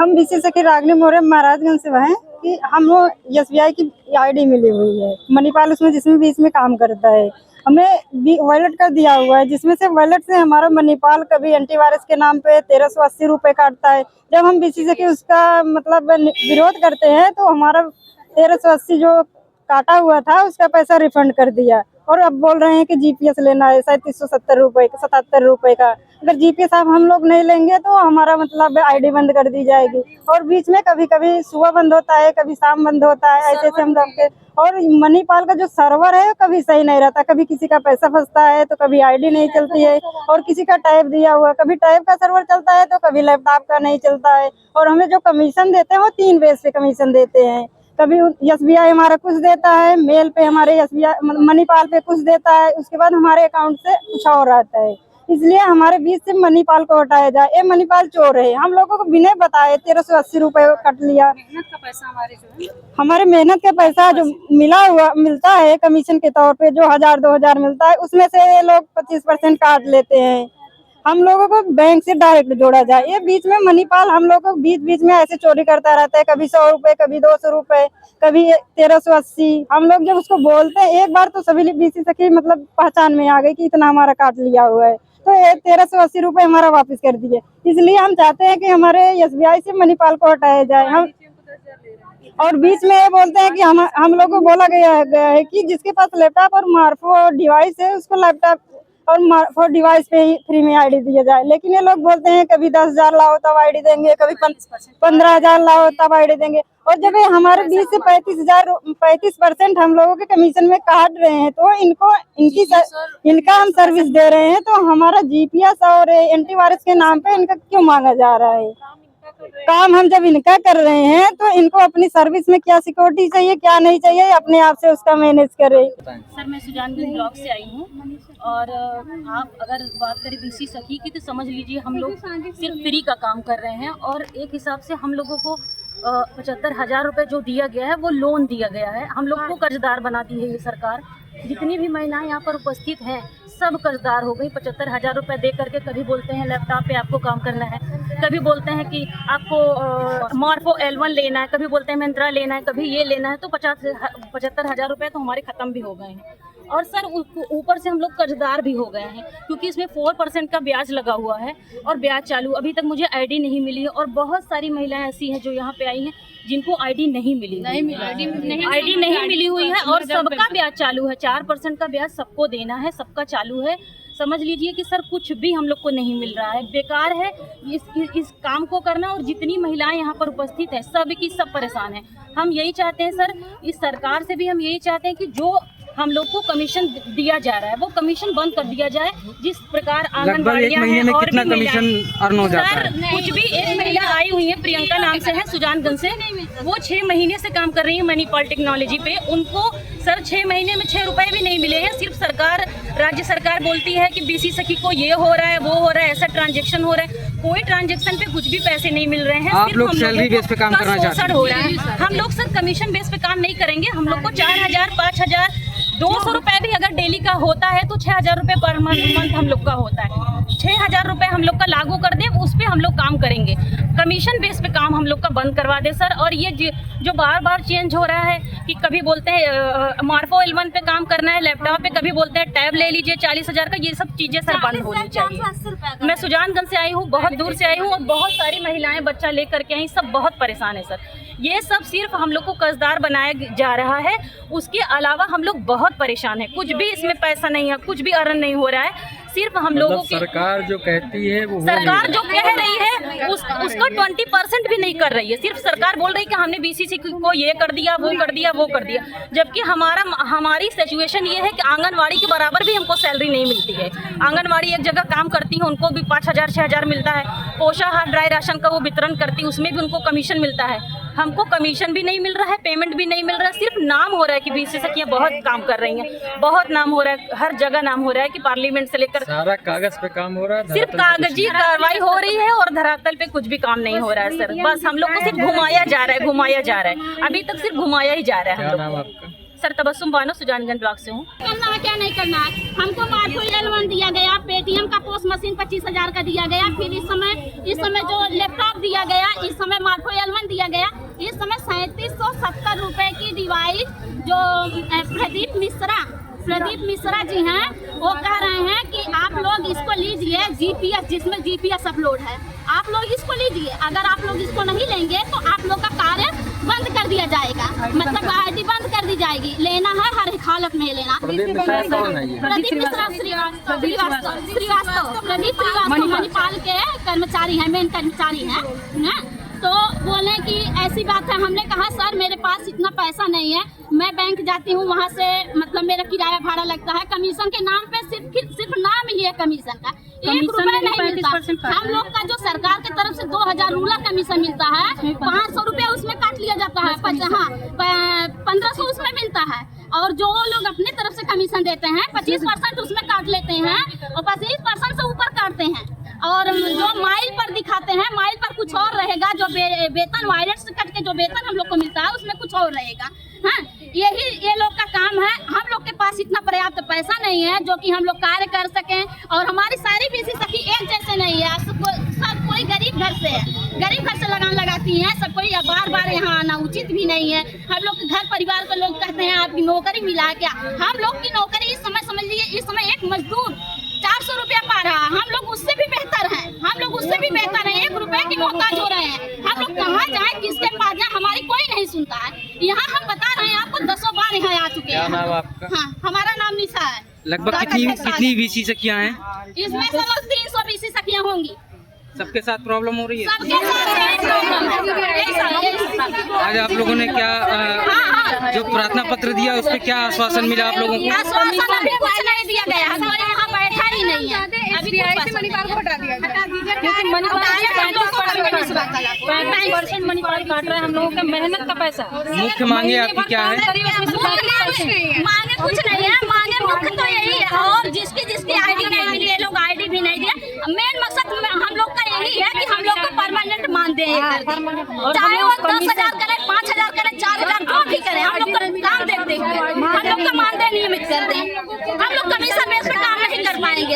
हम बीसी सखी रागनी मोरे महाराजगंज से हैं कि हम SBI की आईडी मिली हुई है। मणिपाल उसमें जिसमें बीच में काम करता है, हमें वॉलेट का दिया हुआ है, जिसमें से वॉलेट से हमारा मणिपाल कभी एंटीवायरस के नाम पे 1380 रुपए काटता है। जब हम बीसी सखी उसका मतलब विरोध करते हैं तो हमारा 1380 जो काटा हुआ था उसका पैसा रिफंड कर दिया, और अब बोल रहे हैं कि जीपीएस लेना है 3770 रुपए का, 77 रुपए का। अगर जीपीएस आप हम लोग नहीं लेंगे तो हमारा मतलब आईडी बंद कर दी जाएगी। और बीच में कभी कभी सुबह बंद होता है, कभी शाम बंद होता है, ऐसे हम लोग के। और मणिपाल का जो सर्वर है कभी सही नहीं रहता, कभी किसी का पैसा फंसता है तो कभी आईडी नहीं चलती है, और किसी का टैब दिया हुआ, कभी टैब का सर्वर चलता है तो कभी लैपटॉप का नहीं चलता है। और हमें जो कमीशन देते हैं वो 3 बेस पे कमीशन देते हैं। कभी SBI हमारा कुछ देता है, मेल पे हमारे SBI मणिपाल पे कुछ देता है, उसके बाद हमारे अकाउंट से कुछ और आता है। इसलिए हमारे बीच से मणिपाल को हटाया जाए। ये मणिपाल चोर है, हम लोगों को बिना बताए 1380 रुपए कट लिया। मेहनत का पैसा हमारे मेहनत का पैसा जो मिलता है कमीशन के तौर पे, जो 1000-2000 मिलता है, उसमें से ये लोग 25% काट लेते हैं। हम लोगों को बैंक से डायरेक्ट जोड़ा जाए। ये बीच में मणिपाल हम लोग को बीच बीच में ऐसे चोरी करता रहता है, कभी 100 रुपए, कभी 200 रुपए, कभी 1380। हम लोग जब उसको बोलते हैं, एक बार तो सभी बीसी सखी मतलब पहचान में आ गई कि इतना हमारा काट लिया हुआ है, तो 1380 रुपए हमारा वापस कर दिए। इसलिए हम चाहते हैं कि हमारे SBI से मणिपाल को हटाया जाए। हम और बीच में ये बोलते हैं कि हम लोग को बोला गया है कि जिसके पास लैपटॉप और मार्फो डिवाइस है उसको लैपटॉप और मार्फो डिवाइस पे ही फ्री में आईडी दिया जाए। लेकिन ये लोग बोलते हैं कभी 10,000 लाओ तब आईडी देंगे, कभी 15,000 लाओ तब आईडी देंगे। और जब ये हमारे 20 से 35% हम लोगों के कमीशन में काट रहे हैं, तो इनका हम सर्विस दे रहे हैं, तो हमारा जीपीएस और एंटीवायरस के नाम पे इनका क्यों मांगा जा रहा है? काम हम जब इनका कर रहे हैं तो इनको अपनी सर्विस में क्या सिक्योरिटी चाहिए, क्या नहीं चाहिए, अपने आप से उसका मैनेज करे। सर, मैं सुजानगंज ब्लॉक से आई हूँ, और आप अगर बात करें बीसी सखी की तो समझ लीजिए हम लोग सिर्फ फ्री का काम कर रहे हैं। और एक हिसाब से हम लोगों को 75,000 रुपये जो दिया गया है वो लोन दिया गया है। हम लोग को कर्जदार बना दी है ये सरकार। जितनी भी महिलाएं यहाँ पर उपस्थित हैं सब कर्जदार हो गई। 75,000 रुपये दे करके कभी बोलते हैं लैपटॉप पे आपको काम करना है, कभी बोलते हैं कि आपको मार्फो L1 लेना है, कभी बोलते हैं मिंत्रा लेना है, कभी ये लेना है। तो 75,000 रुपये तो हमारे ख़त्म भी हो गए हैं। और सर ऊपर से हम लोग कर्जदार भी हो गए हैं, क्योंकि इसमें 4% का ब्याज लगा हुआ है और ब्याज चालू। अभी तक मुझे आईडी नहीं मिली है, और बहुत सारी महिलाएं ऐसी हैं जो यहाँ पे आई हैं जिनको आईडी नहीं मिली, आईडी नहीं मिली हुई है, और सबका ब्याज चालू है। 4% का ब्याज सबको देना है, सबका चालू है। समझ लीजिए कि सर कुछ भी हम लोग को नहीं मिल रहा है, बेकार है इस काम को करना। और जितनी महिलाएं यहाँ पर उपस्थित हैं सब की सब परेशान हैं। हम यही चाहते हैं सर, इस सरकार से भी हम यही चाहते हैं कि जो हम लोग को कमीशन दिया जा रहा है वो कमीशन बंद कर दिया जाए। जिस प्रकार आंगनबाड़ियां हैं और कितना कमीशन अर्न हो जाता है। कुछ भी एक महिला आई हुई है, प्रियंका नाम से है, सुजानगंज से, वो 6 महीने से काम कर रही है मणिपाल टेक्नोलॉजी पे। उनको सर 6 महीने में 6 रुपए भी नहीं मिले हैं। सिर्फ सरकार, राज्य सरकार बोलती है कि बीसी सखी को ये हो रहा है, वो हो रहा है, ऐसा ट्रांजेक्शन हो रहा है। कोई ट्रांजेक्शन पे कुछ भी पैसे नहीं मिल रहे हैं। आप लोग सैलरी बेस पे काम करना चाहते हैं? हो रहा है। हम लोग सर कमीशन बेस पे काम नहीं करेंगे। हम लोग को 4,000, 5,000, 200 रुपए भी अगर डेली का होता है तो 6,000 रुपए पर मंथ हम लोग का होता है। 6,000 रुपए हम लोग का लागू कर दे, उस पे हम लोग काम करेंगे। कमीशन बेस पे काम हम लोग का बंद करवा दे सर। और ये जो बार बार चेंज हो रहा है कि कभी बोलते हैं मार्फो L1 पे काम करना है लैपटॉप पे, कभी बोलते हैं टैब ले लीजिए 40,000 का, ये सब चीजें सर बंद होनी चाहिए। मैं सुजानगंज से आई हूँ, बहुत दूर से आई हूँ, और बहुत सारी महिलाएं बच्चा लेकर के आई, सब बहुत परेशान है सर। ये सब सिर्फ हम लोग को कर्जदार बनाया जा रहा है, उसके अलावा हम लोग बहुत परेशान हैं। कुछ भी इसमें पैसा नहीं है, कुछ भी अर्न नहीं हो रहा है। सिर्फ हम लोगों की सरकार जो कहती है वो सरकार जो कह रही है उसका 20% भी नहीं कर रही है। सिर्फ सरकार बोल रही है कि हमने बीसीसी को ये कर दिया, वो कर दिया, वो कर दिया, जबकि हमारी सिचुएशन ये है कि आंगनवाड़ी के बराबर भी हमको सैलरी नहीं मिलती है। आंगनवाड़ी एक जगह काम करती है, उनको भी 5,000, 6,000 मिलता है। पोषाहार ड्राई राशन का वो वितरण करती है, उसमें भी उनको कमीशन मिलता है। हमको कमीशन भी नहीं मिल रहा है, पेमेंट भी नहीं मिल रहा है। सिर्फ नाम हो रहा है कि बीसी सखियां बहुत काम कर रही हैं, बहुत नाम हो रहा है, हर जगह नाम हो रहा है कि पार्लियामेंट से लेकर सारा कागज पे काम हो रहा है, सिर्फ कागजी कार्रवाई हो रही है और धरातल पे कुछ भी काम नहीं हो रहा है सर। बस हम लोग को सिर्फ घुमाया जा रहा है, घुमाया जा रहा है। अभी तक सिर्फ घुमाया ही जा रहा है। क्या नाम आपका? सर तबस्सुम बानो सुजानगंज ब्लॉक से हूँ। करना है क्या नहीं करना है। हमको मार्को L1 दिया गया, पेटीएम का पोस्ट मशीन 25,000 का दिया गया, फिर इस समय जो लैपटॉप दिया गया, इस समय मार्को L1 दिया गया, इस समय 3770 रुपए की डिवाइस जो प्रदीप मिश्रा जी हैं वो कह रहे हैं कि आप लोग इसको लीजिए, जीपीएस जिसमें जीपीएस अपलोड है, आप लोग इसको लीजिए। अगर आप लोग इसको नहीं लेंगे तो आप लोग का कार्य बंद कर दिया जाएगा, मतलब आईडी बंद कर दी जाएगी। लेना है हर एक हालत में लेना। प्रदीप मिश्रा श्रीवास्तव मणिपाल के कर्मचारी हैं, मेन कर्मचारी हैं। तो बोले कि ऐसी बात है। हमने कहा सर मेरे पास इतना पैसा नहीं है, मैं बैंक जाती हूँ, वहाँ से मतलब मेरा किराया भाड़ा लगता है, कमीशन के नाम पे सिर्फ नाम ही है कमीशन का, 1 रुपया नहीं मिलता। हम लोग का जो सरकार की तरफ से 2000 रूलर कमीशन मिलता है, 500 रुपया उसमें काट लिया जाता है, 1500 उसमें मिलता है, और जो लोग अपने तरफ से कमीशन देते हैं 25% उसमें काट लेते हैं और 25% से ऊपर काटते हैं। और जो माइल पर दिखाते हैं, माइल पर कुछ और रहेगा, जो वेतन वायलेट से कट के जो वेतन हम लोग को मिलता है उसमें कुछ और रहेगा। हाँ, ये लोग का काम है। हम लोग के पास इतना पर्याप्त पैसा नहीं है जो कि हम लोग कार्य कर सकें, और हमारी सारी बीसी सखी एक जैसे नहीं है। सब कोई गरीब घर से है, गरीब घर से लगान लगाती हैं। सब कोई बार यहाँ आना उचित भी नहीं है। हम लोग घर परिवार के लोग कहते हैं आपकी नौकरी मिला है क्या? हम लोग की नौकरी इस समय समझ लीजिए, इस समय एक मजदूर 400 रुपया पा रहा है, हम लोग उससे भी बेहतर हैं, हम लोग उससे भी बेहतर हैं, 1 रुपए की मोहताज हो रहे हैं। हम लोग कहाँ जाए, किसके पास जाए, हमारी कोई नहीं सुनता है। यहाँ हम बता रहे हैं आपको, 10 बार यहाँ आ चुके हैं। क्या नाम आपका? हाँ, हमारा नाम निशा है। लगभग कितनी बीसी सखियाँ हैं? इसमें समझ 300 बीसी सखियाँ होंगी। सबके साथ प्रॉब्लम हो रही है? सबके साथ आज आप लोगों ने क्या जो प्रार्थना पत्र दिया उस पर क्या आश्वासन मिला आप लोगों को? आश्वासन अभी कुछ नहीं दिया गया, हम लोग यहाँ बैठा ही नहीं है। अभी मणिपाल को हटा दिया जाए, क्योंकि मणिपाल 35% मणिपाल काट रहा है हम लोगों का मेहनत का पैसा। मुख्य मांगे आपकी क्या है? मांगे कुछ नहीं है, मांगे मुख्य तो यही है, और जिसकी आईडी नहीं मिली, ये लोग आईडी भी नहीं दिया। मेन मकसद हम लोग का यही है कि हम लोग को परमानेंट मानदेय चाहे वो 10,000 करे, 5,000 करे, 4,000 जो भी करे, हम लोग का काम देखते हैं, हम लोग का मानदेय नियमित कर दें। हम लोग कमीशन बेस पे काम नहीं कर पाएंगे।